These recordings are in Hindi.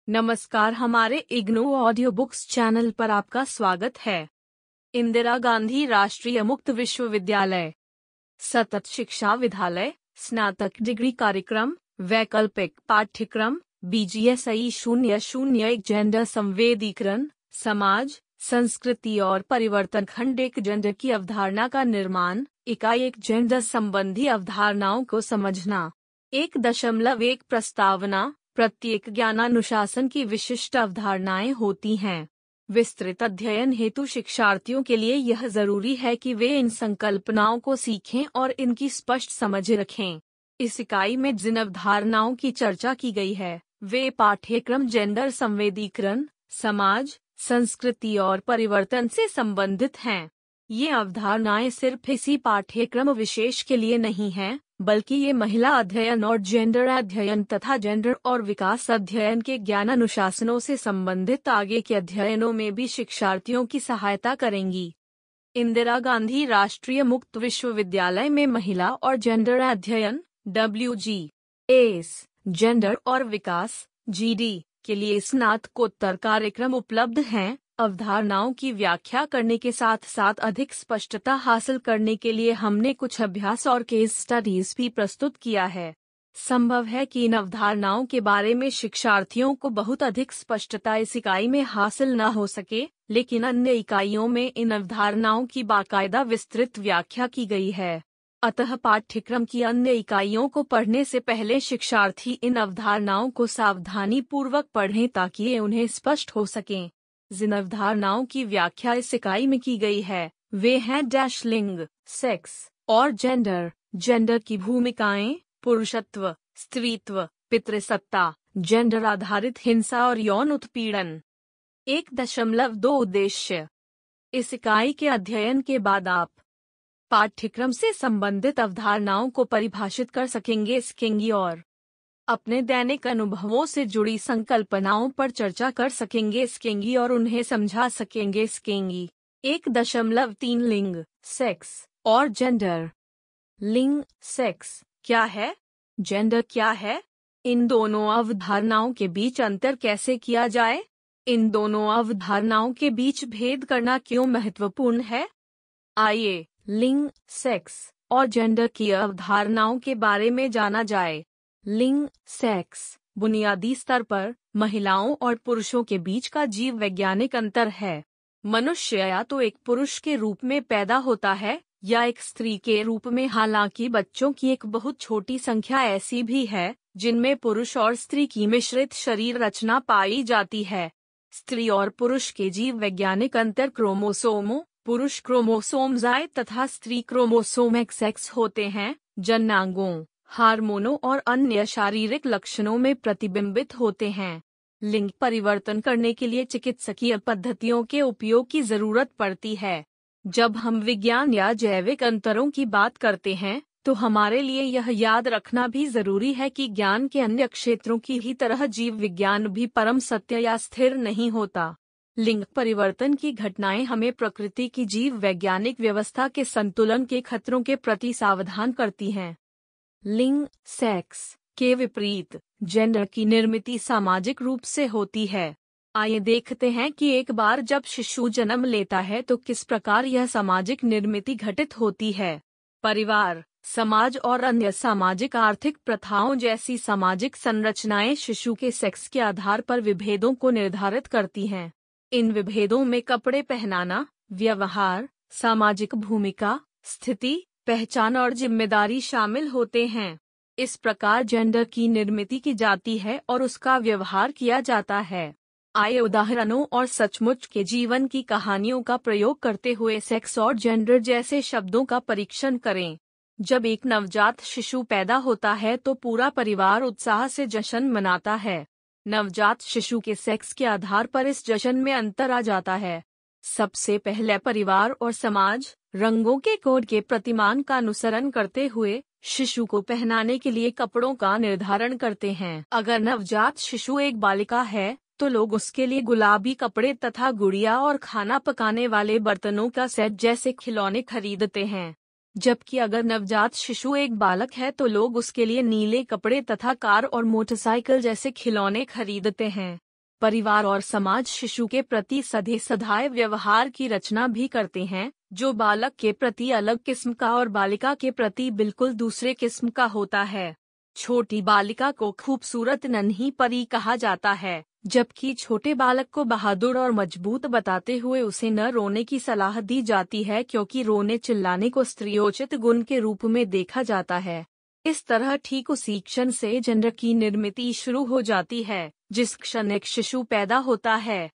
नमस्कार, हमारे इग्नू ऑडियो बुक्स चैनल पर आपका स्वागत है। इंदिरा गांधी राष्ट्रीय मुक्त विश्वविद्यालय सतत शिक्षा विद्यालय स्नातक डिग्री कार्यक्रम वैकल्पिक पाठ्यक्रम BGSI 001 जेंडर संवेदीकरण समाज संस्कृति और परिवर्तन खंड एक जेंडर की अवधारणा का निर्माण इकाई एक जेंडर संबंधी अवधारणाओं को समझना 1.1 प्रस्तावना प्रत्येक ज्ञानानुशासन की विशिष्ट अवधारणाएं होती हैं। विस्तृत अध्ययन हेतु शिक्षार्थियों के लिए यह जरूरी है कि वे इन संकल्पनाओं को सीखें और इनकी स्पष्ट समझ रखें। इस इकाई में जिन अवधारणाओं की चर्चा की गई है वे पाठ्यक्रम जेंडर संवेदीकरण समाज संस्कृति और परिवर्तन से संबंधित हैं। ये अवधारणाएं सिर्फ इसी पाठ्यक्रम विशेष के लिए नहीं हैं, बल्कि ये महिला अध्ययन और जेंडर अध्ययन तथा जेंडर और विकास अध्ययन के ज्ञानानुशासनों से संबंधित आगे के अध्ययनों में भी शिक्षार्थियों की सहायता करेंगी। इंदिरा गांधी राष्ट्रीय मुक्त विश्वविद्यालय में महिला और जेंडर अध्ययन WGS जेंडर और विकास GD के लिए स्नातकोत्तर कार्यक्रम उपलब्ध हैं। अवधारणाओं की व्याख्या करने के साथ साथ अधिक स्पष्टता हासिल करने के लिए हमने कुछ अभ्यास और केस स्टडीज भी प्रस्तुत किया है। संभव है कि इन अवधारणाओं के बारे में शिक्षार्थियों को बहुत अधिक स्पष्टता इस इकाई में हासिल न हो सके, लेकिन अन्य इकाइयों में इन अवधारणाओं की बाकायदा विस्तृत व्याख्या की गई है। अतः पाठ्यक्रम की अन्य इकाइयों को पढ़ने से पहले शिक्षार्थी इन अवधारणाओं को सावधानी पूर्वक पढ़ें ताकि ये उन्हें स्पष्ट हो सकें। जिन अवधारणाओं की व्याख्या इस इकाई में की गई है वे हैं लिंग, सेक्स और जेंडर, जेंडर की भूमिकाएं, पुरुषत्व, स्त्रीत्व, पितृसत्ता, जेंडर आधारित हिंसा और यौन उत्पीड़न। 1.2 उद्देश्य। इस इकाई के अध्ययन के बाद आप पाठ्यक्रम से संबंधित अवधारणाओं को परिभाषित कर सकेंगे और अपने दैनिक अनुभवों से जुड़ी संकल्पनाओं पर चर्चा कर सकेंगे और उन्हें समझा सकेंगे। 1.3 लिंग, सेक्स और जेंडर। लिंग, सेक्स क्या है, जेंडर क्या है, इन दोनों अवधारणाओं के बीच अंतर कैसे किया जाए, इन दोनों अवधारणाओं के बीच भेद करना क्यों महत्वपूर्ण है। आइए लिंग, सेक्स और जेंडर की अवधारणाओं के बारे में जाना जाए। लिंग, सेक्स बुनियादी स्तर पर महिलाओं और पुरुषों के बीच का जीव वैज्ञानिक अंतर है। मनुष्य या तो एक पुरुष के रूप में पैदा होता है या एक स्त्री के रूप में। हालांकि बच्चों की एक बहुत छोटी संख्या ऐसी भी है जिनमें पुरुष और स्त्री की मिश्रित शरीर रचना पाई जाती है। स्त्री और पुरुष के जीव वैज्ञानिक अंतर क्रोमोसोमों, पुरुष क्रोमोसोम Y तथा स्त्री क्रोमोसोम XX होते हैं। जननांगों, हार्मोनों और अन्य शारीरिक लक्षणों में प्रतिबिंबित होते हैं। लिंग परिवर्तन करने के लिए चिकित्सकीय पद्धतियों के उपयोग की जरूरत पड़ती है। जब हम विज्ञान या जैविक अंतरों की बात करते हैं तो हमारे लिए यह याद रखना भी जरूरी है कि ज्ञान के अन्य क्षेत्रों की ही तरह जीव विज्ञान भी परम सत्य या स्थिर नहीं होता। लिंग परिवर्तन की घटनाएं हमें प्रकृति की जीव वैज्ञानिक व्यवस्था के संतुलन के खतरों के प्रति सावधान करती हैं। लिंग, सेक्स के विपरीत जेंडर की निर्मिति सामाजिक रूप से होती है। आइए देखते हैं कि एक बार जब शिशु जन्म लेता है तो किस प्रकार यह सामाजिक निर्मिति घटित होती है। परिवार, समाज और अन्य सामाजिक आर्थिक प्रथाओं जैसी सामाजिक संरचनाएं शिशु के सेक्स के आधार पर विभेदों को निर्धारित करती हैं। इन विभेदों में कपड़े पहनाना, व्यवहार, सामाजिक भूमिका, स्थिति, पहचान और जिम्मेदारी शामिल होते हैं। इस प्रकार जेंडर की निर्मिति की जाती है और उसका व्यवहार किया जाता है। आइए उदाहरणों और सचमुच के जीवन की कहानियों का प्रयोग करते हुए सेक्स और जेंडर जैसे शब्दों का परीक्षण करें। जब एक नवजात शिशु पैदा होता है तो पूरा परिवार उत्साह से जश्न मनाता है। नवजात शिशु के सेक्स के आधार पर इस जश्न में अंतर आ जाता है। सबसे पहले परिवार और समाज रंगों के कोड के प्रतिमान का अनुसरण करते हुए शिशु को पहनाने के लिए कपड़ों का निर्धारण करते हैं। अगर नवजात शिशु एक बालिका है तो लोग उसके लिए गुलाबी कपड़े तथा गुड़िया और खाना पकाने वाले बर्तनों का सेट जैसे खिलौने खरीदते हैं। जबकि अगर नवजात शिशु एक बालक है तो लोग उसके लिए नीले कपड़े तथा कार और मोटरसाइकिल जैसे खिलौने खरीदते हैं। परिवार और समाज शिशु के प्रति सधे सधाए व्यवहार की रचना भी करते हैं, जो बालक के प्रति अलग किस्म का और बालिका के प्रति बिल्कुल दूसरे किस्म का होता है। छोटी बालिका को खूबसूरत नन्ही परी कहा जाता है, जबकि छोटे बालक को बहादुर और मजबूत बताते हुए उसे न रोने की सलाह दी जाती है, क्योंकि रोने चिल्लाने को स्त्रियोचित गुण के रूप में देखा जाता है। इस तरह ठीक उसी क्षण से जेंडर की निर्मिति शुरू हो जाती है, जिस क्षण एक शिशु पैदा होता है।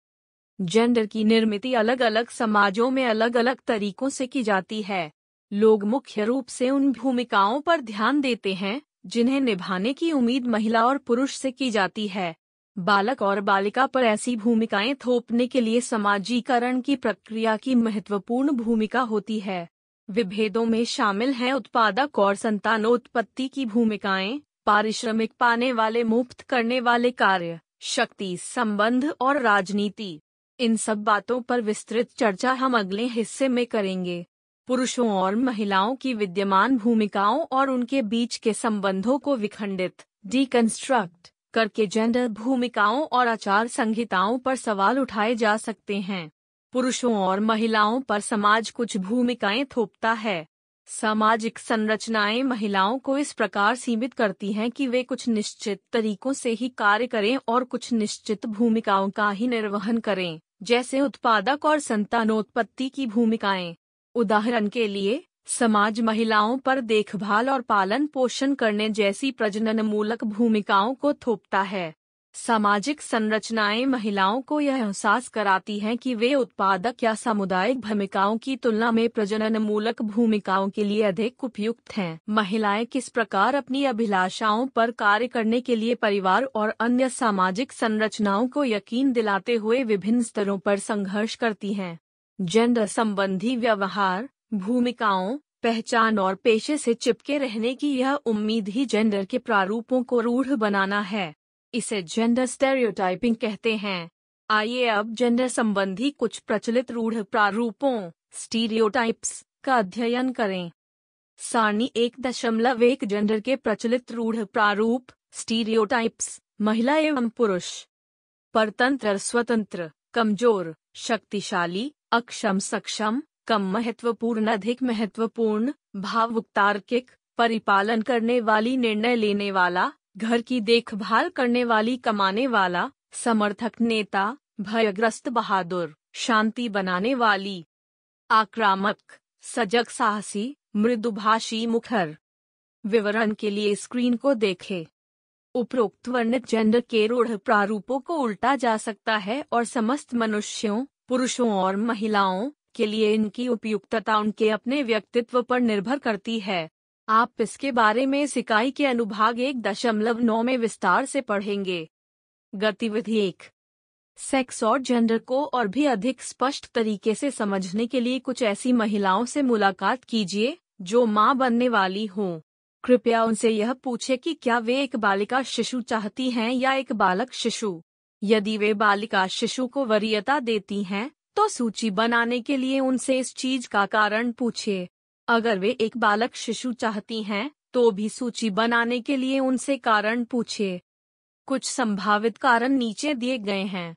जेंडर की निर्मिति अलग अलग समाजों में अलग अलग तरीकों से की जाती है। लोग मुख्य रूप से उन भूमिकाओं पर ध्यान देते हैं जिन्हें निभाने की उम्मीद महिला और पुरुष से की जाती है। बालक और बालिका पर ऐसी भूमिकाएं थोपने के लिए समाजीकरण की प्रक्रिया की महत्वपूर्ण भूमिका होती है। विभेदों में शामिल हैं उत्पादक और संतानोत्पत्ति की भूमिकाएं, पारिश्रमिक पाने वाले, मुफ्त करने वाले कार्य, शक्ति संबंध और राजनीति। इन सब बातों पर विस्तृत चर्चा हम अगले हिस्से में करेंगे। पुरुषों और महिलाओं की विद्यमान भूमिकाओं और उनके बीच के संबंधों को विखंडित डिकंस्ट्रक्ट करके जेंडर भूमिकाओं और आचार संहिताओं पर सवाल उठाए जा सकते हैं। पुरुषों और महिलाओं पर समाज कुछ भूमिकाएं थोपता है। सामाजिक संरचनाएं महिलाओं को इस प्रकार सीमित करती हैं कि वे कुछ निश्चित तरीकों से ही कार्य करें और कुछ निश्चित भूमिकाओं का ही निर्वहन करें, जैसे उत्पादक और संतानोत्पत्ति की भूमिकाएं। उदाहरण के लिए, समाज महिलाओं पर देखभाल और पालन पोषण करने जैसी प्रजननमूलक भूमिकाओं को थोपता है। सामाजिक संरचनाएं महिलाओं को यह एहसास कराती हैं कि वे उत्पादक या सामुदायिक भूमिकाओं की तुलना में प्रजननमूलक भूमिकाओं के लिए अधिक उपयुक्त हैं। महिलाएं किस प्रकार अपनी अभिलाषाओं पर कार्य करने के लिए परिवार और अन्य सामाजिक संरचनाओं को यकीन दिलाते हुए विभिन्न स्तरों पर संघर्ष करती हैं। जेंडर संबंधी व्यवहार, भूमिकाओं, पहचान और पेशे से चिपके रहने की यह उम्मीद ही जेंडर के प्रारूपों को रूढ़ बनाना है। इसे जेंडर स्टेरियोटाइपिंग कहते हैं। आइए अब जेंडर संबंधी कुछ प्रचलित रूढ़ प्रारूपों स्टीरियोटाइप्स का अध्ययन करें। सारणी 1.1 जेंडर के प्रचलित रूढ़ प्रारूप स्टीरियोटाइप्स। महिला एवं पुरुष। परतंत्र स्वतंत्र, कमजोर शक्तिशाली, अक्षम सक्षम, कम महत्वपूर्ण अधिक महत्वपूर्ण, भावुक तार्किक, परिपालन करने वाली निर्णय लेने वाला, घर की देखभाल करने वाली कमाने वाला, समर्थक नेता, भयग्रस्त बहादुर, शांति बनाने वाली, आक्रामक, सजग साहसी, मृदुभाषी मुखर। विवरण के लिए स्क्रीन को देखें। उपरोक्त वर्णित जेंडर के रूढ़ प्रारूपों को उल्टा जा सकता है और समस्त मनुष्यों, पुरुषों और महिलाओं के लिए इनकी उपयुक्तता उनके अपने व्यक्तित्व पर निर्भर करती है। आप इसके बारे में इस इकाई के अनुभाग 1.9 में विस्तार से पढ़ेंगे। गतिविधि 1। सेक्स और जेंडर को और भी अधिक स्पष्ट तरीके से समझने के लिए कुछ ऐसी महिलाओं से मुलाकात कीजिए जो मां बनने वाली हों। कृपया उनसे यह पूछें कि क्या वे एक बालिका शिशु चाहती हैं या एक बालक शिशु। यदि वे बालिका शिशु को वरीयता देती हैं, तो सूची बनाने के लिए उनसे इस चीज का कारण पूछिए। अगर वे एक बालक शिशु चाहती हैं, तो भी सूची बनाने के लिए उनसे कारण पूछिए। कुछ संभावित कारण नीचे दिए गए हैं।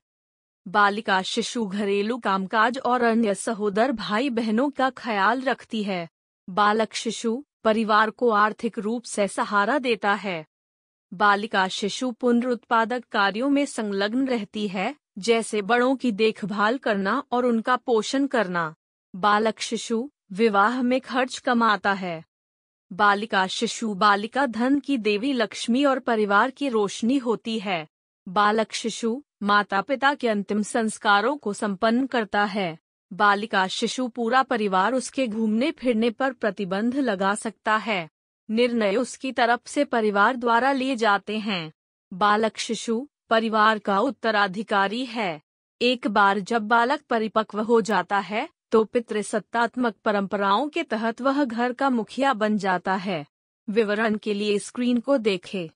बालिका शिशु घरेलू कामकाज और अन्य सहोदर भाई बहनों का ख्याल रखती है। बालक शिशु परिवार को आर्थिक रूप से सहारा देता है। बालिका शिशु पुनरुत्पादक कार्यों में संलग्न रहती है, जैसे बड़ों की देखभाल करना और उनका पोषण करना। बालक शिशु विवाह में खर्च कमाता है। बालिका शिशु बालिका धन की देवी लक्ष्मी और परिवार की रोशनी होती है। बालक शिशु माता पिता के अंतिम संस्कारों को संपन्न करता है। बालिका शिशु पूरा परिवार उसके घूमने फिरने पर प्रतिबंध लगा सकता है। निर्णय उसकी तरफ से परिवार द्वारा लिए जाते हैं। बालक शिशु परिवार का उत्तराधिकारी है। एक बार जब बालक परिपक्व हो जाता है, तो पितृसत्तात्मक परंपराओं के तहत वह घर का मुखिया बन जाता है। विवरण के लिए स्क्रीन को देखें।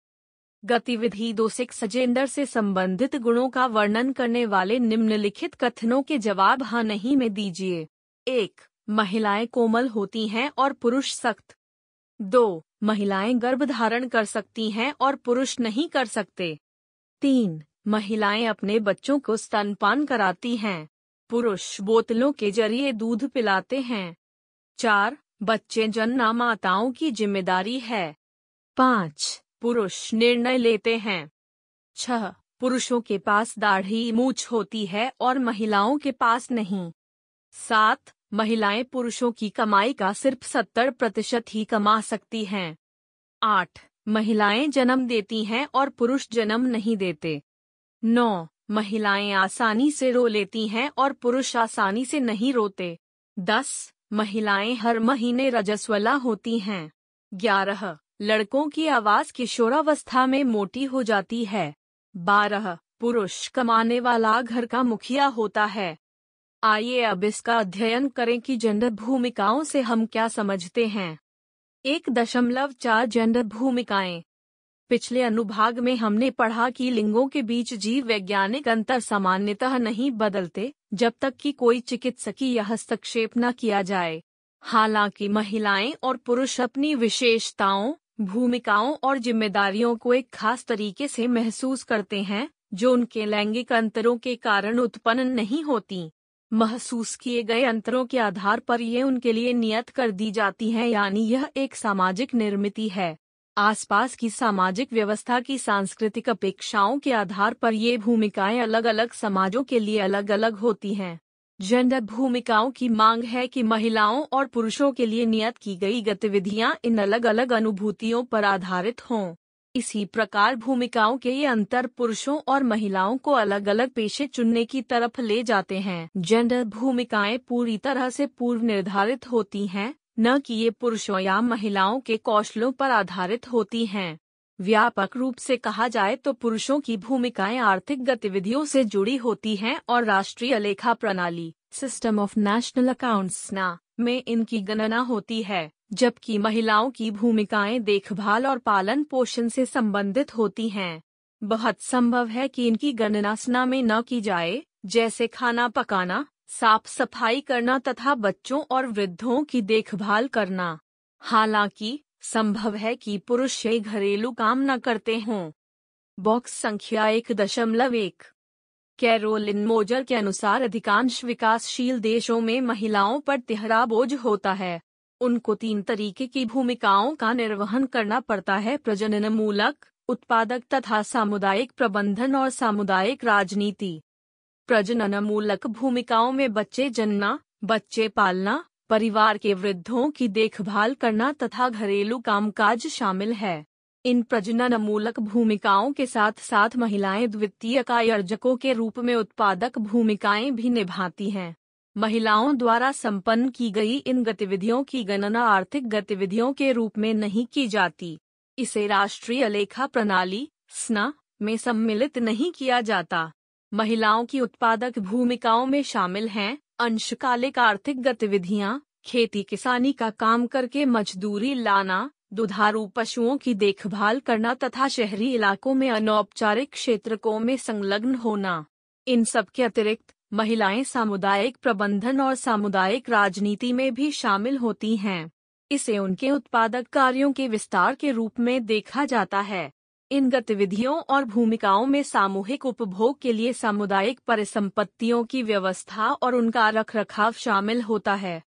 गतिविधि 2 जेंडर से संबंधित गुणों का वर्णन करने वाले निम्नलिखित कथनों के जवाब हाँ नहीं में दीजिए। 1. महिलाएं कोमल होती हैं और पुरुष सख्त। 2. महिलाएं गर्भ धारण कर सकती हैं और पुरुष नहीं कर सकते। 3. महिलाएं अपने बच्चों को स्तनपान कराती हैं। पुरुष बोतलों के जरिए दूध पिलाते हैं। 4. बच्चे जन्ना माताओं की जिम्मेदारी है। 5. पुरुष निर्णय लेते हैं। 6. पुरुषों के पास दाढ़ी मूछ होती है और महिलाओं के पास नहीं। 7. महिलाएं पुरुषों की कमाई का सिर्फ 70% ही कमा सकती हैं। 8. महिलाएं जन्म देती हैं और पुरुष जन्म नहीं देते। 9. महिलाएं आसानी से रो लेती हैं और पुरुष आसानी से नहीं रोते। 10. महिलाएं हर महीने रजस्वला होती हैं। 11. लड़कों की आवाज किशोरावस्था में मोटी हो जाती है। 12. पुरुष कमाने वाला घर का मुखिया होता है। आइए अब इसका अध्ययन करें कि जेंडर भूमिकाओं से हम क्या समझते हैं। 1.4 जेंडर भूमिकाएं। पिछले अनुभाग में हमने पढ़ा कि लिंगों के बीच जीव वैज्ञानिक अंतर सामान्यतः नहीं बदलते जब तक कि कोई चिकित्सकीय हस्तक्षेप न किया जाए। हालांकि महिलाएं और पुरुष अपनी विशेषताओं, भूमिकाओं और जिम्मेदारियों को एक खास तरीके से महसूस करते हैं जो उनके लैंगिक अंतरों के कारण उत्पन्न नहीं होती। महसूस किए गए अंतरों के आधार पर ये उनके लिए नियत कर दी जाती हैं, यानी यह एक सामाजिक निर्मिति है। आसपास की सामाजिक व्यवस्था की सांस्कृतिक अपेक्षाओं के आधार पर ये भूमिकाएं अलग अलग समाजों के लिए अलग अलग होती हैं। जेंडर भूमिकाओं की मांग है कि महिलाओं और पुरुषों के लिए नियत की गई गतिविधियां इन अलग अलग अनुभूतियों पर आधारित हों। इसी प्रकार भूमिकाओं के ये अंतर पुरुषों और महिलाओं को अलग अलग पेशे चुनने की तरफ ले जाते हैं। जेंडर भूमिकाएं पूरी तरह से पूर्व निर्धारित होती हैं, न कि ये पुरुषों या महिलाओं के कौशलों पर आधारित होती हैं। व्यापक रूप से कहा जाए तो पुरुषों की भूमिकाएं आर्थिक गतिविधियों से जुड़ी होती हैं और राष्ट्रीय लेखा प्रणाली सिस्टम ऑफ नेशनल अकाउंट्स में इनकी गणना होती है, जबकि महिलाओं की भूमिकाएं देखभाल और पालन पोषण से संबंधित होती हैं। बहुत संभव है कि इनकी गणना स्ना में न की जाए, जैसे खाना पकाना, साफ सफाई करना तथा बच्चों और वृद्धों की देखभाल करना। हालांकि संभव है कि पुरुष ये घरेलू काम न करते हों। बॉक्स संख्या 1.1। कैरोलिन मोजर के अनुसार अधिकांश विकासशील देशों में महिलाओं पर तिहरा बोझ होता है। उनको 3 तरीके की भूमिकाओं का निर्वहन करना पड़ता है: प्रजननमूलक, उत्पादक तथा सामुदायिक प्रबंधन और सामुदायिक राजनीति। प्रजननमूलक भूमिकाओं में बच्चे जन्ना, बच्चे पालना, परिवार के वृद्धों की देखभाल करना तथा घरेलू कामकाज शामिल है। इन प्रजननमूलक भूमिकाओं के साथ साथ महिलाएं द्वितीयक आयोजकों के रूप में उत्पादक भूमिकाएं भी निभाती हैं। महिलाओं द्वारा संपन्न की गई इन गतिविधियों की गणना आर्थिक गतिविधियों के रूप में नहीं की जाती। इसे राष्ट्रीय लेखा प्रणाली (SNA) में सम्मिलित नहीं किया जाता। महिलाओं की उत्पादक भूमिकाओं में शामिल हैं अंशकालिक आर्थिक गतिविधियां, खेती किसानी का काम करके मजदूरी लाना, दुधारू पशुओं की देखभाल करना तथा शहरी इलाकों में अनौपचारिक क्षेत्रों में संलग्न होना। इन सब के अतिरिक्त महिलाएं सामुदायिक प्रबंधन और सामुदायिक राजनीति में भी शामिल होती हैं। इसे उनके उत्पादक कार्यों के विस्तार के रूप में देखा जाता है। इन गतिविधियों और भूमिकाओं में सामूहिक उपभोग के लिए सामुदायिक परिसंपत्तियों की व्यवस्था और उनका रखरखाव शामिल होता है।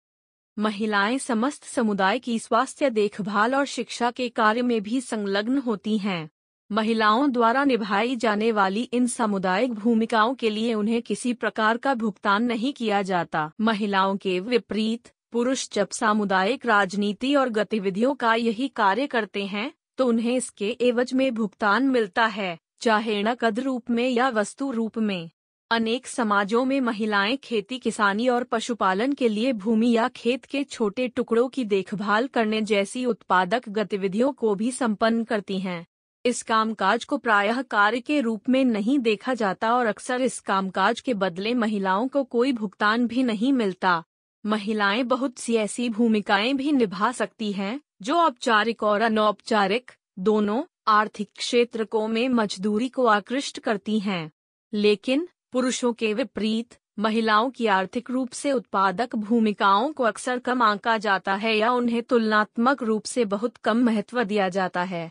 महिलाएं समस्त समुदाय की स्वास्थ्य देखभाल और शिक्षा के कार्य में भी संलग्न होती हैं। महिलाओं द्वारा निभाई जाने वाली इन सामुदायिक भूमिकाओं के लिए उन्हें किसी प्रकार का भुगतान नहीं किया जाता। महिलाओं के विपरीत पुरुष जब सामुदायिक राजनीति और गतिविधियों का यही कार्य करते हैं तो उन्हें इसके एवज में भुगतान मिलता है, चाहे नकद रूप में या वस्तु रूप में। अनेक समाजों में महिलाएं खेती किसानी और पशुपालन के लिए भूमि या खेत के छोटे टुकड़ों की देखभाल करने जैसी उत्पादक गतिविधियों को भी संपन्न करती हैं। इस कामकाज को प्रायः कार्य के रूप में नहीं देखा जाता और अक्सर इस कामकाज के बदले महिलाओं को कोई भुगतान भी नहीं मिलता। महिलाएं बहुत सी ऐसी भूमिकाएं भी निभा सकती हैं जो औपचारिक और अनौपचारिक दोनों आर्थिक क्षेत्रों में मजदूरी को आकृष्ट करती हैं। लेकिन पुरुषों के विपरीत महिलाओं की आर्थिक रूप से उत्पादक भूमिकाओं को अक्सर कम आंका जाता है या उन्हें तुलनात्मक रूप से बहुत कम महत्व दिया जाता है।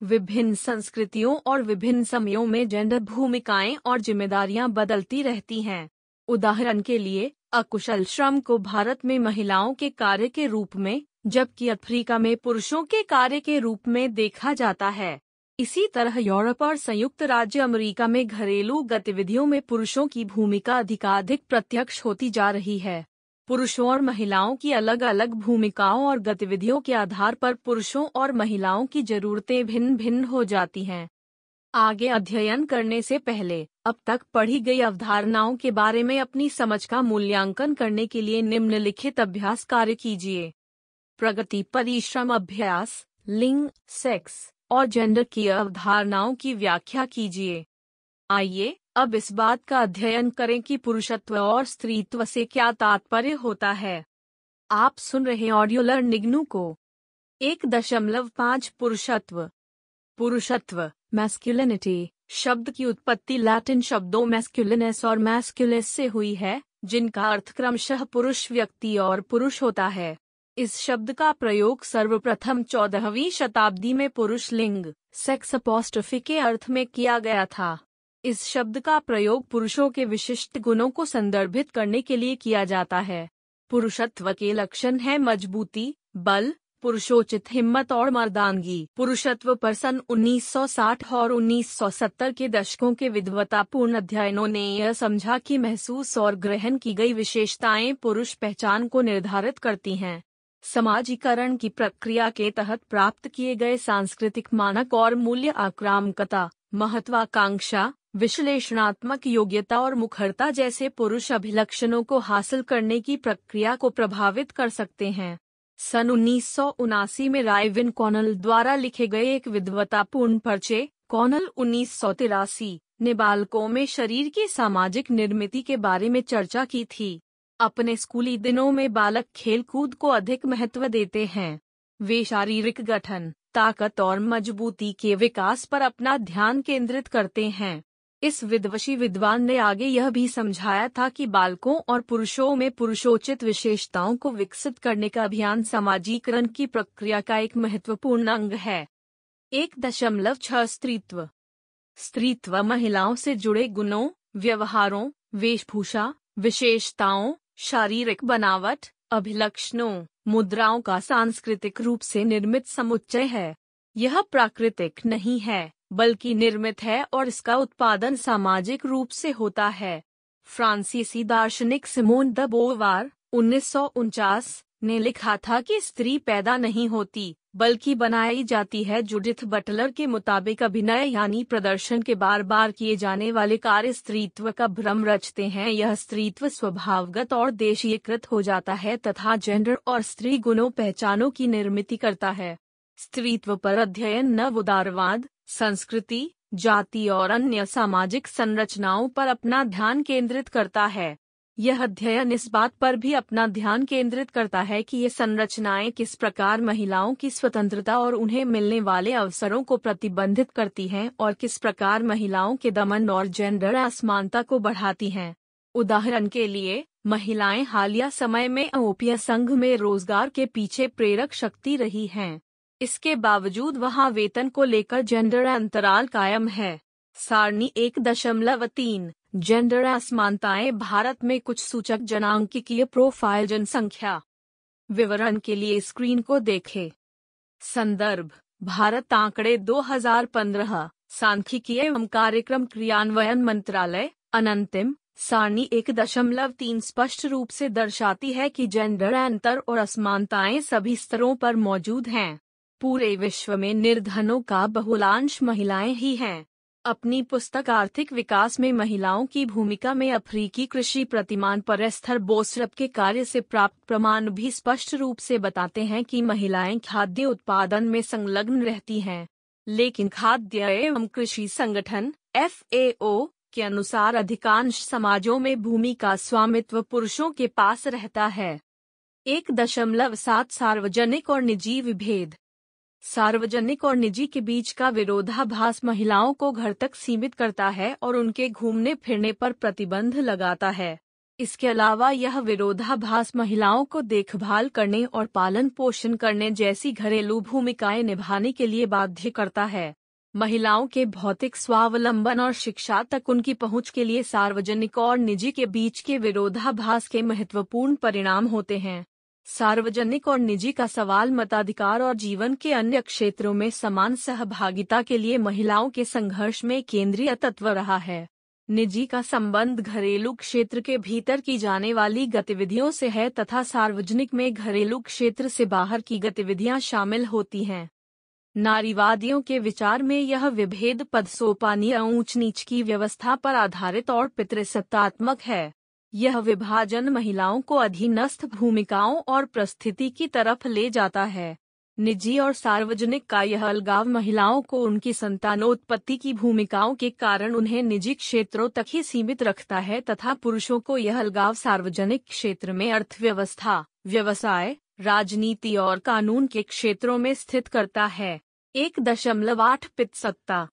विभिन्न संस्कृतियों और विभिन्न समयों में जेंडर भूमिकाएं और जिम्मेदारियां बदलती रहती हैं। उदाहरण के लिए, अकुशल श्रम को भारत में महिलाओं के कार्य के रूप में, जबकि अफ्रीका में पुरुषों के कार्य के रूप में देखा जाता है। इसी तरह यूरोप और संयुक्त राज्य अमेरिका में घरेलू गतिविधियों में पुरुषों की भूमिका अधिकाधिक प्रत्यक्ष होती जा रही है। पुरुषों और महिलाओं की अलग अलग भूमिकाओं और गतिविधियों के आधार पर पुरुषों और महिलाओं की जरूरतें भिन्न भिन्न हो जाती हैं। आगे अध्ययन करने से पहले अब तक पढ़ी गई अवधारणाओं के बारे में अपनी समझ का मूल्यांकन करने के लिए निम्नलिखित अभ्यास कार्य कीजिए। प्रगति परिश्रम अभ्यास। लिंग, सेक्स और जेंडर की अवधारणाओं की व्याख्या कीजिए। आइए अब इस बात का अध्ययन करें कि पुरुषत्व और स्त्रीत्व से क्या तात्पर्य होता है। आप सुन रहे ऑडियो लर्निंग को। 1.5 पुरुषत्व। पुरुषत्व मैस्कुलिनिटी शब्द की उत्पत्ति लैटिन शब्दों मैस्कुलिनस और मैस्कुलस से हुई है, जिनका अर्थ क्रमशः पुरुष व्यक्ति और पुरुष होता है। इस शब्द का प्रयोग सर्वप्रथम 14वीं शताब्दी में पुरुष लिंग सेक्स अपॉस्ट्रोफी के अर्थ में किया गया था। इस शब्द का प्रयोग पुरुषों के विशिष्ट गुणों को संदर्भित करने के लिए किया जाता है। पुरुषत्व के लक्षण हैं मजबूती, बल, पुरुषोचित हिम्मत और मर्दानगी। पुरुषत्व पर सन 1960 और 1970 के दशकों के विद्वतापूर्ण अध्ययनों ने यह समझा कि महसूस और ग्रहण की गई विशेषताएं पुरुष पहचान को निर्धारित करती हैं। समाजीकरण की प्रक्रिया के तहत प्राप्त किए गए सांस्कृतिक मानक और मूल्य आक्रामकता, महत्वाकांक्षा, विश्लेषणात्मक योग्यता और मुखरता जैसे पुरुष अभिलक्षणों को हासिल करने की प्रक्रिया को प्रभावित कर सकते हैं। सन 1979 में रायविन कॉनल द्वारा लिखे गए एक विद्वतापूर्ण पर्चे, कॉनल 1983, ने बालकों में शरीर की सामाजिक निर्मिति के बारे में चर्चा की थी। अपने स्कूली दिनों में बालक खेलकूद को अधिक महत्व देते हैं। वे शारीरिक गठन, ताकत और मजबूती के विकास पर अपना ध्यान केंद्रित करते हैं। इस विद्वशी विद्वान ने आगे यह भी समझाया था कि बालकों और पुरुषों में पुरुषोचित विशेषताओं को विकसित करने का अभियान समाजीकरण की प्रक्रिया का एक महत्वपूर्ण अंग है। 1.6 स्त्रीत्व। स्त्रीत्व महिलाओं से जुड़े गुणों, व्यवहारों, वेशभूषा, विशेषताओं, शारीरिक बनावट, अभिलक्षणों, मुद्राओं का सांस्कृतिक रूप से निर्मित समुच्चय है। यह प्राकृतिक नहीं है, बल्कि निर्मित है और इसका उत्पादन सामाजिक रूप से होता है। फ्रांसीसी दार्शनिक सिमोन द बोवार 1949 ने लिखा था कि स्त्री पैदा नहीं होती, बल्कि बनाई जाती है। जूडिथ बटलर के मुताबिक अभिनय यानी प्रदर्शन के बार बार किए जाने वाले कार्य स्त्रीत्व का भ्रम रचते हैं। यह स्त्रीत्व स्वभावगत और देशीयकृत हो जाता है तथा जेंडर और स्त्री गुणों पहचानों की निर्मिति करता है। स्त्रीत्व पर अध्ययन नव उदारवाद, संस्कृति, जाति और अन्य सामाजिक संरचनाओं पर अपना ध्यान केंद्रित करता है। यह अध्ययन इस बात पर भी अपना ध्यान केंद्रित करता है कि ये संरचनाएं किस प्रकार महिलाओं की स्वतंत्रता और उन्हें मिलने वाले अवसरों को प्रतिबंधित करती हैं और किस प्रकार महिलाओं के दमन और जेंडर असमानता को बढ़ाती हैं। उदाहरण के लिए, महिलाएं हालिया समय में यूरोपीय संघ में रोजगार के पीछे प्रेरक शक्ति रही हैं। इसके बावजूद वहां वेतन को लेकर जेंडर अंतराल कायम है। सारणी 1.3 जेंडर असमानताएं भारत में कुछ सूचक जनांकिकीय प्रोफाइल जनसंख्या। विवरण के लिए स्क्रीन को देखें। संदर्भ भारत आंकड़े 2015 सांख्यिकीय एवं कार्यक्रम क्रियान्वयन मंत्रालय। अनंतिम सारणी 1.3 स्पष्ट रूप से दर्शाती है कि जेंडर अंतर और असमानताएं सभी स्तरों पर मौजूद हैं। पूरे विश्व में निर्धनों का बहुलांश महिलाएं ही हैं। अपनी पुस्तक आर्थिक विकास में महिलाओं की भूमिका में अफ्रीकी कृषि प्रतिमान पर एस्थर बोसरप के कार्य से प्राप्त प्रमाण भी स्पष्ट रूप से बताते हैं कि महिलाएं खाद्य उत्पादन में संलग्न रहती हैं। लेकिन खाद्य एवं कृषि संगठन FAO के अनुसार अधिकांश समाजों में भूमि का स्वामित्व पुरुषों के पास रहता है। 1.7 सार्वजनिक और निजी विभेद। सार्वजनिक और निजी के बीच का विरोधाभास महिलाओं को घर तक सीमित करता है और उनके घूमने फिरने पर प्रतिबंध लगाता है। इसके अलावा यह विरोधाभास महिलाओं को देखभाल करने और पालन पोषण करने जैसी घरेलू भूमिकाएं निभाने के लिए बाध्य करता है। महिलाओं के भौतिक स्वावलंबन और शिक्षा तक उनकी पहुंच के लिए सार्वजनिक और निजी के बीच के विरोधाभास के महत्वपूर्ण परिणाम होते हैं। सार्वजनिक और निजी का सवाल मताधिकार और जीवन के अन्य क्षेत्रों में समान सहभागिता के लिए महिलाओं के संघर्ष में केंद्रीय तत्व रहा है। निजी का संबंध घरेलू क्षेत्र के भीतर की जाने वाली गतिविधियों से है तथा सार्वजनिक में घरेलू क्षेत्र से बाहर की गतिविधियां शामिल होती हैं। नारीवादियों के विचार में यह विभेद पदसोपानी ऊंच नीच की व्यवस्था पर आधारित और पितृसत्तात्मक है। यह विभाजन महिलाओं को अधीनस्थ भूमिकाओं और परिस्थिति की तरफ ले जाता है। निजी और सार्वजनिक का यह अलगाव महिलाओं को उनकी संतानोत्पत्ति की भूमिकाओं के कारण उन्हें निजी क्षेत्रों तक ही सीमित रखता है तथा पुरुषों को यह अलगाव सार्वजनिक क्षेत्र में अर्थव्यवस्था, व्यवसाय, राजनीति और कानून के क्षेत्रों में स्थित करता है। 1.8 पितृसत्ता।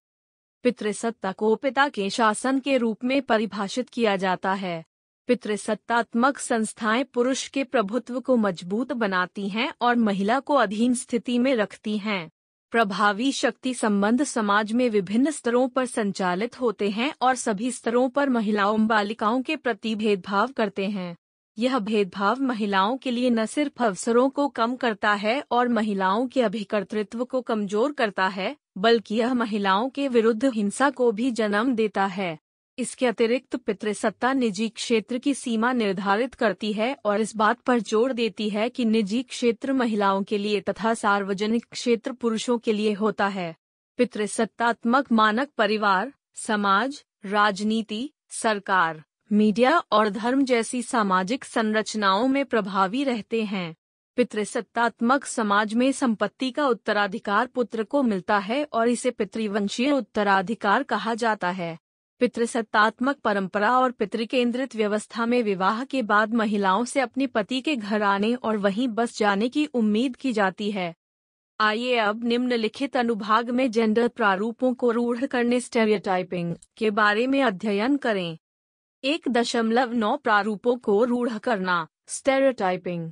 पितृसत्ता को पिता के शासन के रूप में परिभाषित किया जाता है। पितृसत्तात्मक संस्थाएं पुरुष के प्रभुत्व को मजबूत बनाती हैं और महिला को अधीन स्थिति में रखती हैं। प्रभावी शक्ति संबंध समाज में विभिन्न स्तरों पर संचालित होते हैं और सभी स्तरों पर महिलाओं बालिकाओं के प्रति भेदभाव करते हैं। यह भेदभाव महिलाओं के लिए न सिर्फ अवसरों को कम करता है और महिलाओं के अभिकर्तृत्व को कमजोर करता है, बल्कि यह महिलाओं के विरुद्ध हिंसा को भी जन्म देता है। इसके अतिरिक्त पितृसत्ता निजी क्षेत्र की सीमा निर्धारित करती है और इस बात पर जोर देती है कि निजी क्षेत्र महिलाओं के लिए तथा सार्वजनिक क्षेत्र पुरुषों के लिए होता है। पितृसत्तात्मक मानक परिवार, समाज, राजनीति, सरकार, मीडिया और धर्म जैसी सामाजिक संरचनाओं में प्रभावी रहते हैं। पितृसत्तात्मक समाज में संपत्ति का उत्तराधिकार पुत्र को मिलता है और इसे पितृवंशीय उत्तराधिकार कहा जाता है। पितृसत्तात्मक परंपरा और पितृकेंद्रित व्यवस्था में विवाह के बाद महिलाओं से अपने पति के घर आने और वहीं बस जाने की उम्मीद की जाती है। आइए अब निम्नलिखित अनुभाग में जेंडर प्रारूपों को रूढ़ करने स्टेरियोटाइपिंग के बारे में अध्ययन करें। 1.9 प्रारूपों को रूढ़ करना, स्टेरियोटाइपिंग।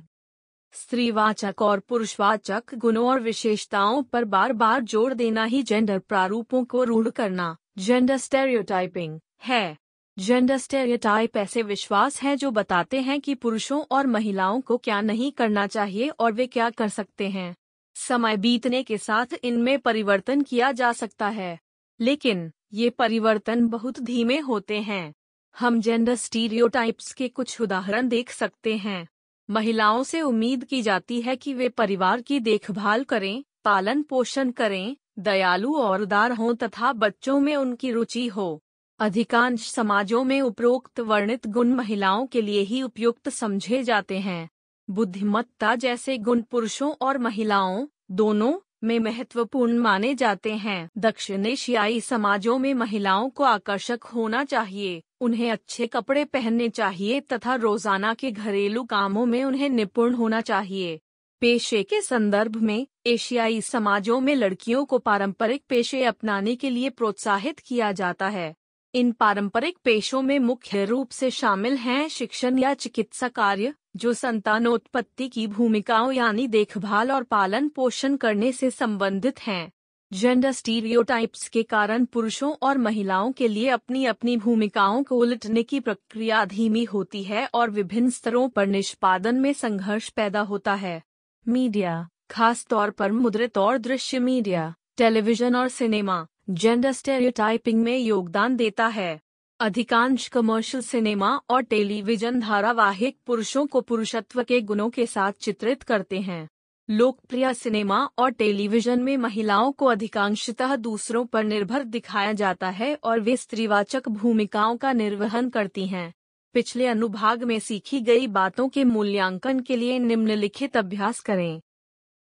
स्त्रीवाचक और पुरुषवाचक गुणों और विशेषताओं पर बार बार जोर देना ही जेंडर प्रारूपों को रूढ़ करना, जेंडर स्टेरियोटाइपिंग है। जेंडर स्टेरियोटाइप ऐसे विश्वास हैं जो बताते हैं कि पुरुषों और महिलाओं को क्या नहीं करना चाहिए और वे क्या कर सकते हैं। समय बीतने के साथ इनमें परिवर्तन किया जा सकता है, लेकिन ये परिवर्तन बहुत धीमे होते हैं। हम जेंडर स्टीरियोटाइप्स के कुछ उदाहरण देख सकते हैं। महिलाओं से उम्मीद की जाती है कि वे परिवार की देखभाल करें, पालन पोषण करें, दयालु और उदार हों तथा बच्चों में उनकी रुचि हो। अधिकांश समाजों में उपरोक्त वर्णित गुण महिलाओं के लिए ही उपयुक्त समझे जाते हैं। बुद्धिमत्ता जैसे गुण पुरुषों और महिलाओं दोनों में महत्वपूर्ण माने जाते हैं। दक्षिण एशियाई समाजों में महिलाओं को आकर्षक होना चाहिए, उन्हें अच्छे कपड़े पहनने चाहिए तथा रोजाना के घरेलू कामों में उन्हें निपुण होना चाहिए। पेशे के संदर्भ में एशियाई समाजों में लड़कियों को पारंपरिक पेशे अपनाने के लिए प्रोत्साहित किया जाता है। इन पारंपरिक पेशों में मुख्य रूप से शामिल हैं शिक्षण या चिकित्सा कार्य, जो संतानोत्पत्ति की भूमिकाओं यानी देखभाल और पालन पोषण करने से संबंधित हैं। जेंडर स्टीरियोटाइप्स के कारण पुरुषों और महिलाओं के लिए अपनी अपनी भूमिकाओं को उलटने की प्रक्रिया धीमी होती है और विभिन्न स्तरों पर निष्पादन में संघर्ष पैदा होता है। मीडिया, खास तौर पर मुद्रित और दृश्य मीडिया, टेलीविजन और सिनेमा, जेंडर स्टेरियोटाइपिंग में योगदान देता है। अधिकांश कमर्शियल सिनेमा और टेलीविजन धारावाहिक पुरुषों को पुरुषत्व के गुणों के साथ चित्रित करते हैं। लोकप्रिय सिनेमा और टेलीविजन में महिलाओं को अधिकांशतः दूसरों पर निर्भर दिखाया जाता है और वे स्त्रीवाचक भूमिकाओं का निर्वहन करती हैं। पिछले अनुभाग में सीखी गई बातों के मूल्यांकन के लिए निम्नलिखित अभ्यास करें।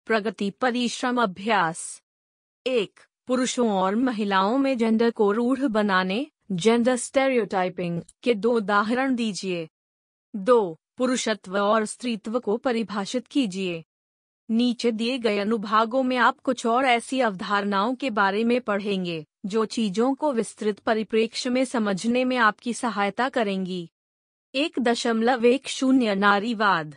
प्रगति परिश्रम अभ्यास। 1. पुरुषों और महिलाओं में जेंडर को रूढ़ बनाने, जेंडर स्टेरियोटाइपिंग के 2 उदाहरण दीजिए। 2. पुरुषत्व और स्त्रीत्व को परिभाषित कीजिए। नीचे दिए गए अनुभागों में आप कुछ और ऐसी अवधारणाओं के बारे में पढ़ेंगे जो चीजों को विस्तृत परिप्रेक्ष्य में समझने में आपकी सहायता करेंगी। 1.10 नारीवाद।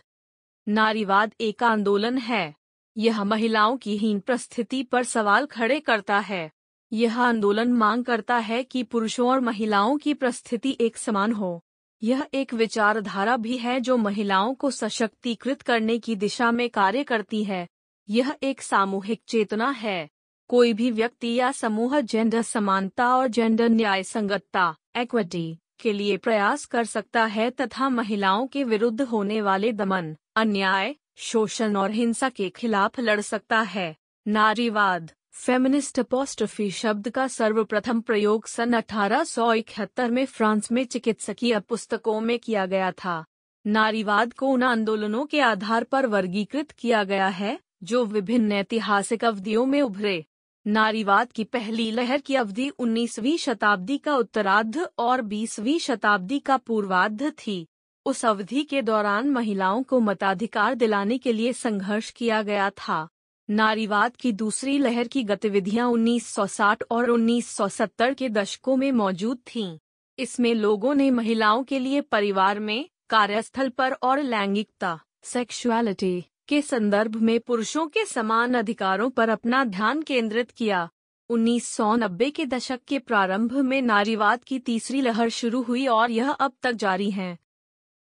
नारीवाद एक आंदोलन है। यह महिलाओं की हीन परिस्थिति पर सवाल खड़े करता है। यह आंदोलन मांग करता है कि पुरुषों और महिलाओं की परिस्थिति एक समान हो। यह एक विचारधारा भी है जो महिलाओं को सशक्तिकृत करने की दिशा में कार्य करती है। यह एक सामूहिक चेतना है। कोई भी व्यक्ति या समूह जेंडर समानता और जेंडर न्याय संगतता इक्विटी के लिए प्रयास कर सकता है तथा महिलाओं के विरुद्ध होने वाले दमन, अन्याय, शोषण और हिंसा के खिलाफ लड़ सकता है। नारीवाद फेमिनिस्ट अपोस्ट्रोफी शब्द का सर्वप्रथम प्रयोग सन 1871 में फ्रांस में चिकित्सकीय पुस्तकों में किया गया था। नारीवाद को उन आंदोलनों के आधार पर वर्गीकृत किया गया है जो विभिन्न ऐतिहासिक अवधियों में उभरे। नारीवाद की पहली लहर की अवधि 19वीं शताब्दी का उत्तरार्ध और 20वीं शताब्दी का पूर्वार्ध थी। उस अवधि के दौरान महिलाओं को मताधिकार दिलाने के लिए संघर्ष किया गया था। नारीवाद की दूसरी लहर की गतिविधियां 1960 और 1970 के दशकों में मौजूद थीं। इसमें लोगों ने महिलाओं के लिए परिवार में, कार्यस्थल पर और लैंगिकता सेक्सुअलिटी के संदर्भ में पुरुषों के समान अधिकारों पर अपना ध्यान केंद्रित किया। 1990 के दशक के प्रारंभ में नारीवाद की तीसरी लहर शुरू हुई और यह अब तक जारी है।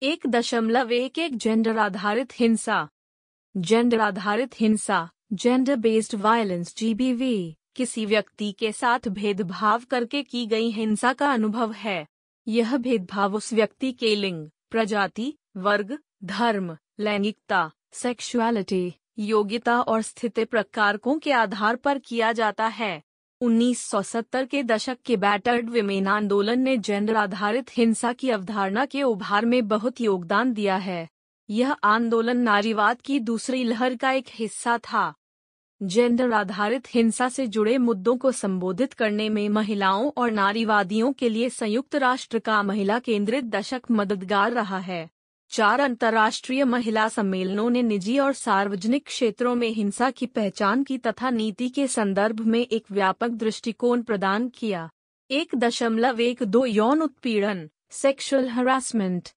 1.11 जेंडर आधारित हिंसा। जेंडर आधारित हिंसा जेंडर बेस्ड वायलेंस GBV किसी व्यक्ति के साथ भेदभाव करके की गई हिंसा का अनुभव है। यह भेदभाव उस व्यक्ति के लिंग, प्रजाति, वर्ग, धर्म, लैंगिकता, सेक्सुअलिटी, योग्यता और स्थिति प्रकारकों के आधार पर किया जाता है। 1970 के दशक के बैटर्ड विमेन आंदोलन ने जेंडर आधारित हिंसा की अवधारणा के उभार में बहुत योगदान दिया है। यह आंदोलन नारीवाद की दूसरी लहर का एक हिस्सा था। जेंडर आधारित हिंसा से जुड़े मुद्दों को संबोधित करने में महिलाओं और नारीवादियों के लिए संयुक्त राष्ट्र का महिला केंद्रित दशक मददगार रहा है। 4 अंतर्राष्ट्रीय महिला सम्मेलनों ने निजी और सार्वजनिक क्षेत्रों में हिंसा की पहचान की तथा नीति के संदर्भ में एक व्यापक दृष्टिकोण प्रदान किया। 1.12 यौन उत्पीड़न सेक्सुअल हरासमेंट।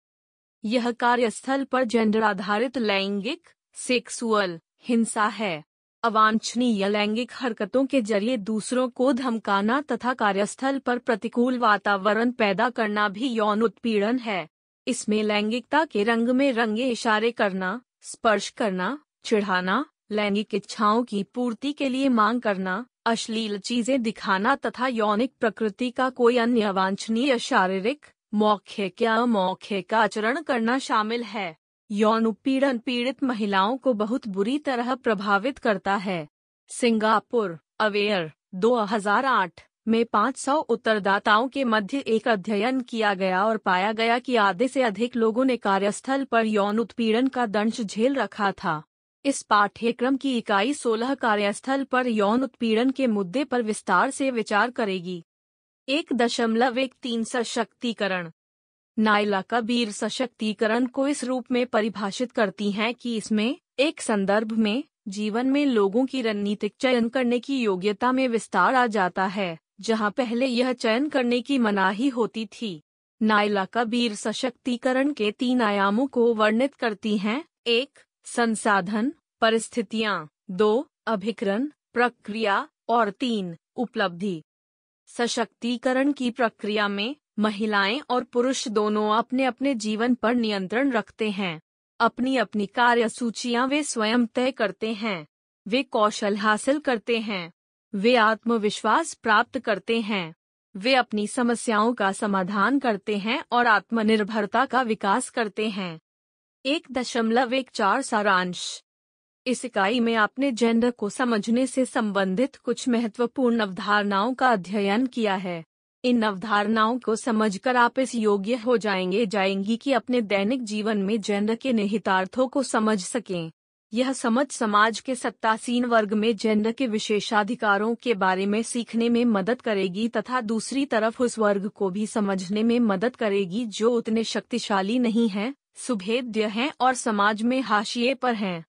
यह कार्यस्थल पर जेंडर आधारित लैंगिक सेक्सुअल हिंसा है। अवांछनीय लैंगिक हरकतों के जरिए दूसरों को धमकाना तथा कार्यस्थल पर प्रतिकूल वातावरण पैदा करना भी यौन उत्पीड़न है। इसमें लैंगिकता के रंग में रंगे इशारे करना, स्पर्श करना, चिढ़ाना, लैंगिक इच्छाओं की पूर्ति के लिए मांग करना, अश्लील चीजें दिखाना तथा यौनिक प्रकृति का कोई अन्य अवांछनीय शारीरिक, मौखिक या अमौखिक आचरण करना शामिल है। यौन उत्पीड़न पीड़ित महिलाओं को बहुत बुरी तरह प्रभावित करता है। सिंगापुर अवेयर 2008 में 500 उत्तरदाताओं के मध्य एक अध्ययन किया गया और पाया गया कि आधे से अधिक लोगों ने कार्यस्थल पर यौन उत्पीड़न का दंश झेल रखा था। इस पाठ्यक्रम की इकाई 16 कार्यस्थल पर यौन उत्पीड़न के मुद्दे पर विस्तार से विचार करेगी। 1.13 सशक्तिकरण। नायला कबीर सशक्तिकरण को इस रूप में परिभाषित करती हैं कि इसमें एक संदर्भ में जीवन में लोगों की रणनीतिक चयन करने की योग्यता में विस्तार आ जाता है, जहां पहले यह चयन करने की मनाही होती थी। नायला कबीर सशक्तिकरण के 3 आयामों को वर्णित करती हैं। 1. संसाधन परिस्थितियां, 2. अभिकरण प्रक्रिया और 3. उपलब्धि। सशक्तिकरण की प्रक्रिया में महिलाएं और पुरुष दोनों अपने अपने जीवन पर नियंत्रण रखते हैं। अपनी अपनी कार्यसूचियां वे स्वयं तय करते हैं। वे कौशल हासिल करते हैं। वे आत्मविश्वास प्राप्त करते हैं। वे अपनी समस्याओं का समाधान करते हैं और आत्मनिर्भरता का विकास करते हैं। 1.14 सारांश। इस इकाई में आपने जेंडर को समझने से संबंधित कुछ महत्वपूर्ण अवधारणाओं का अध्ययन किया है। इन अवधारणाओं को समझकर आप इस योग्य हो जाएंगी कि अपने दैनिक जीवन में जेंडर के निहितार्थों को समझ सकें। यह समझ समाज के सत्तासीन वर्ग में जेंडर के विशेषाधिकारों के बारे में सीखने में मदद करेगी तथा दूसरी तरफ उस वर्ग को भी समझने में मदद करेगी जो उतने शक्तिशाली नहीं हैं, सुभेद्य हैं और समाज में हाशिए पर हैं।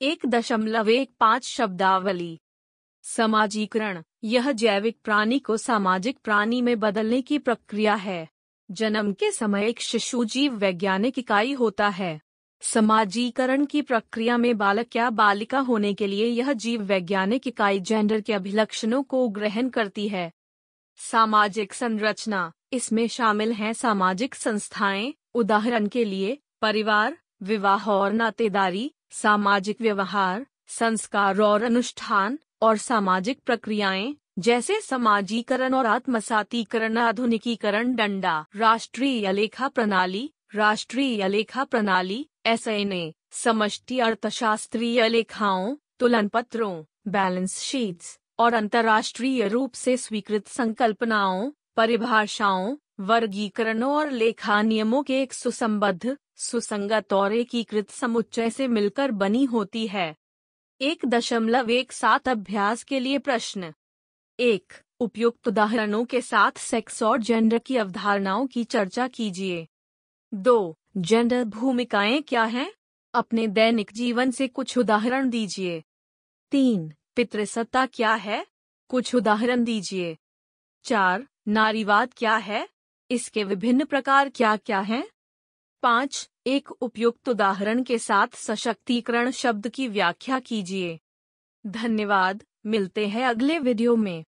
1.15 शब्दावली। समाजीकरण। यह जैविक प्राणी को सामाजिक प्राणी में बदलने की प्रक्रिया है। जन्म के समय एक शिशु जीव वैज्ञानिक इकाई होता है। समाजीकरण की प्रक्रिया में बालक या बालिका होने के लिए यह जीव वैज्ञानिक इकाई जेंडर के अभिलक्षणों को ग्रहण करती है। सामाजिक संरचना, इसमें शामिल हैं सामाजिक संस्थाएं, उदाहरण के लिए परिवार, विवाह और नातेदारी, सामाजिक व्यवहार, संस्कार और अनुष्ठान, और सामाजिक प्रक्रियाएं जैसे समाजीकरण और आत्मसातीकरण। आधुनिकीकरण डंडा, राष्ट्रीय लेखा प्रणाली SNA, समष्टि अर्थशास्त्रीय लेखाओं, तुलन पत्रों, बैलेंस शीट्स और अंतर्राष्ट्रीय रूप से स्वीकृत संकल्पनाओं, परिभाषाओं, वर्गीकरणों और लेखा नियमों के एक सुसंबद्ध, सुसंगत और एकीकृत समुच्चय से मिलकर बनी होती है। 1.17 अभ्यास के लिए प्रश्न। 1. उपयुक्त उदाहरणों के साथ सेक्स और जेंडर की अवधारणाओं की चर्चा कीजिए। 2. जेंडर भूमिकाएं क्या हैं? अपने दैनिक जीवन से कुछ उदाहरण दीजिए। 3. पितृसत्ता क्या है? कुछ उदाहरण दीजिए। 4. नारीवाद क्या है? इसके विभिन्न प्रकार क्या क्या हैं? 5. एक उपयुक्त उदाहरण के साथ सशक्तिकरण शब्द की व्याख्या कीजिए। धन्यवाद, मिलते हैं अगले वीडियो में।